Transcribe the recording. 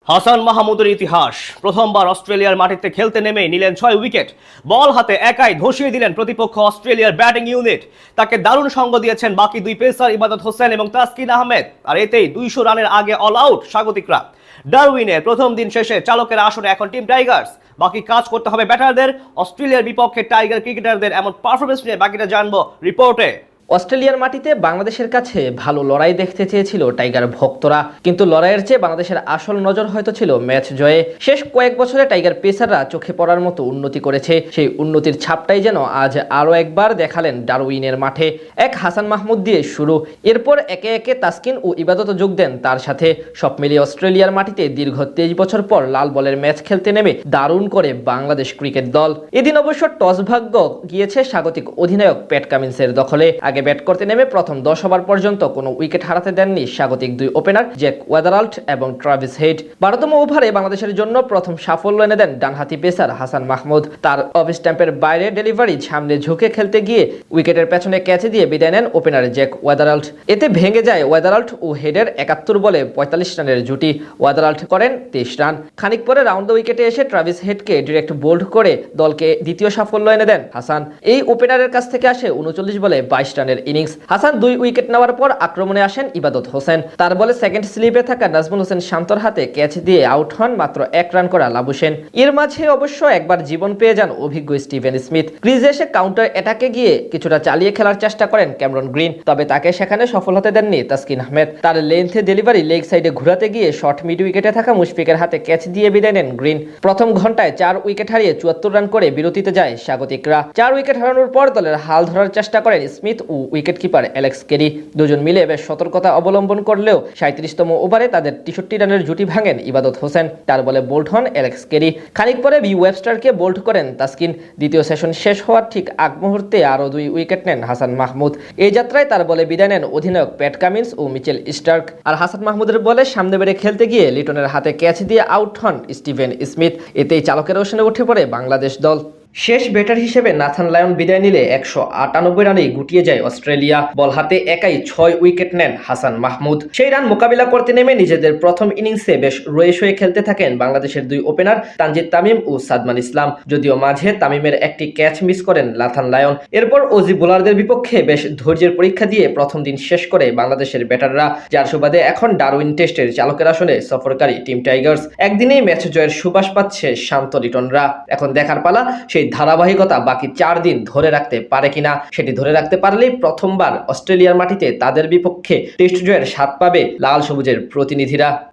হাসান মাহমুদের ইতিহাস। প্রথমবার অস্ট্রেলিয়ার মাটিতে খেলতে নেমে নিলেন 6 উইকেট। বল হাতে একাই ধসিয়ে দিলেন প্রতিপক্ষ অস্ট্রেলিয়ার ব্যাটিং ইউনিট। তাকে দারুণ সঙ্গ দিয়েছেন বাকি দুই পেসার ইবাদত হোসেন এবং তাসকিন আহমেদ। আর এতেই 200 রানের আগে অল আউট স্বাগতিকরা। ডারউইনের প্রথম দিন শেষে চালকের আসনে এখন টিম টাইগার্স। বাকি কাজ করতে হবে ব্যাটারদের। অস্ট্রেলিয়ার বিপক্ষে টাইগার ক্রিকেটারদের এমন পারফরমেন্স নিয়ে বাকিটা জানবো রিপোর্টে। অস্ট্রেলিয়ার মাটিতে বাংলাদেশের কাছে ভালো লড়াই দেখতে চেয়েছিল টাইগার ভক্তরা, কিন্তু লড়াইয়ের চেয়ে বাংলাদেশের আসল নজর হয়তো ছিল ম্যাচ জয়ে। শেষ কয়েক বছরে টাইগার পেসাররা চোখে পড়ার মতো উন্নতি করেছে। সেই উন্নতির ছাপটাই যেন আজ আরও একবার দেখালেন ডারউইনের মাঠে। এক হাসান মাহমুদ দিয়ে শুরু, এরপর একে একে তাসকিন ও ইবাদত যোগ দেন তার সাথে। সব মিলিয়ে অস্ট্রেলিয়ার মাটিতে দীর্ঘ 23 বছর পর লাল বলের ম্যাচ খেলতে নেমে দারুণ করে বাংলাদেশ ক্রিকেট দল। এদিন অবশ্য টস ভাগ্য গিয়েছে স্বাগতিক অধিনায়ক প্যাট কামিন্সের দখলে। আগে ব্যাট করতে নেমে প্রথম 10 ওভার পর্যন্ত কোনো উইকেট হারাতে দেননি স্বাগতিক দুই ওপেনার জ্যাক ওয়েদারাল্ড এবং ট্রাভিস হেড। 12তম ওভারে বাংলাদেশের জন্য প্রথম সাফল্য এনে দেন ডানহাতি পেসার হাসান মাহমুদ। তার অফ স্ট্যাম্পের বাইরে ডেলিভারি সামনে ঝুঁকে খেলতে গিয়ে উইকেটের পেছনে ক্যাচে দিয়ে বিদায় নেন ওপেনার জ্যাক ওয়েদারাল্ড। এতে ভেঙে যায় ওয়েদারাল্ড ও হেডের 71 বলে 45 রানের জুটি। ওয়েদারাল্ড করেন 23 রান। খানিক পরে রাউন্ড দ্য উইকেটে এসে ট্রাভিস হেডকে ডিরেক্ট বোল্ড করে দলকে দ্বিতীয় সাফল্য এনে দেন হাসান। এই ওপেনারের কাছ থেকে আসে 39 বলে 22 রানের ইনিংস। হাসান 2 উইকেট নেওয়ার পর আক্রমণে আসেন ইবাদত হোসেন। তার বলে সেকেন্ড স্লিপে থাকা নাজমুল হোসেন শান্তর হাতে ক্যাচ দিয়ে আউট হন মাত্র 1 রান করা লাবুসেন। এর মাঝে অবশ্য একবার জীবন পেয়ে যান অভিজ্ঞ স্টিভেন স্মিথ। ক্রিজে এসে কাউন্টার অ্যাটাকে গিয়ে কিছুটা চালিয়ে খেলার চেষ্টা করেন ক্যামেরন গ্রিন, তবে তাকে সেখানে সফল হতে দেননি তাসকিন আহমেদ। তার লেন্থে ডেলিভারি লেগ সাইডে ঘুরাতে গিয়ে শর্ট মিড উইকেটে থাকা মুশফিকের হাতে ক্যাচ দিয়ে বিদায় নেন গ্রিন। প্রথম ঘন্টায় 4 উইকেট হারিয়ে 74 রান করে বিরতিতে যায় স্বাগতিকরা। 4 উইকেট হারানোর পর দলের হাল ধরার চেষ্টা করেন স্মিথ ও উইকেট কিপার অ্যালেক্স কেরি। দুজন মিলে বেশ সতর্কতা অবলম্বন করলেও 37তম ওভারে তাদের 63 রানের জুটি ভাঙেন ইবাদত হোসেন। তার বলে বোল্ড হন অ্যালেক্স কেরি। খানিক পরে বি ওয়েবস্টারকে বোল্ড করেন তাসকিন। দ্বিতীয় সেশন শেষ হওয়ার ঠিক আগ মুহূর্তে আরও 2 উইকেট নেন হাসান মাহমুদ। এই যাত্রায় তার বলে বিদায় নেন অধিনায়ক প্যাট কামিন্স ও মিচেল স্টার্ক। আর হাসান মাহমুদের বলে সামনে বেড়ে খেলতে গিয়ে লিটনের হাতে ক্যাচ দিয়ে আউট হন স্টিভেন স্মিথ। এতেই চালকের আসনে উঠে পড়ে বাংলাদেশ দল। শেষ ব্যাটার হিসেবে নাথান লায়ন বিদায় নিলে 198 রানেই গুটিয়ে যায় অস্ট্রেলিয়া। বল হাতে একাই 6 উইকেট নেন হাসান মাহমুদ। সেই রান মোকাবিলা করতে নেমে নিজেদের প্রথম ইনিংসে বেশ রয়ে শয়ে খেলতে থাকেন বাংলাদেশের 2 ওপেনার তানজিদ তামিম ও সাদমান ইসলাম। যদিও মাঝে তামিমের একটি ক্যাচ মিস করেন নাথান লায়ন। এরপর অজি বোলারদের বিপক্ষে বেশ ধৈর্যের পরীক্ষা দিয়ে প্রথম দিন শেষ করে বাংলাদেশের ব্যাটাররা, যার সুবাদে এখন ডারউইন টেস্টের চালকের আসনে সফরকারী টিম টাইগার্স। একদিনেই ম্যাচ জয়ের সুবাস পাচ্ছে শান্ত লিটনরা। এখন দেখার পালা সেই ধারাবাহিকতা বাকি 4 দিন ধরে রাখতে পারে কিনা। সেটি ধরে রাখতে পারলেই প্রথমবার অস্ট্রেলিয়ার মাটিতে তাদের বিপক্ষে টেস্ট জয়ের স্বাদ পাবে লাল সবুজের প্রতিনিধিরা।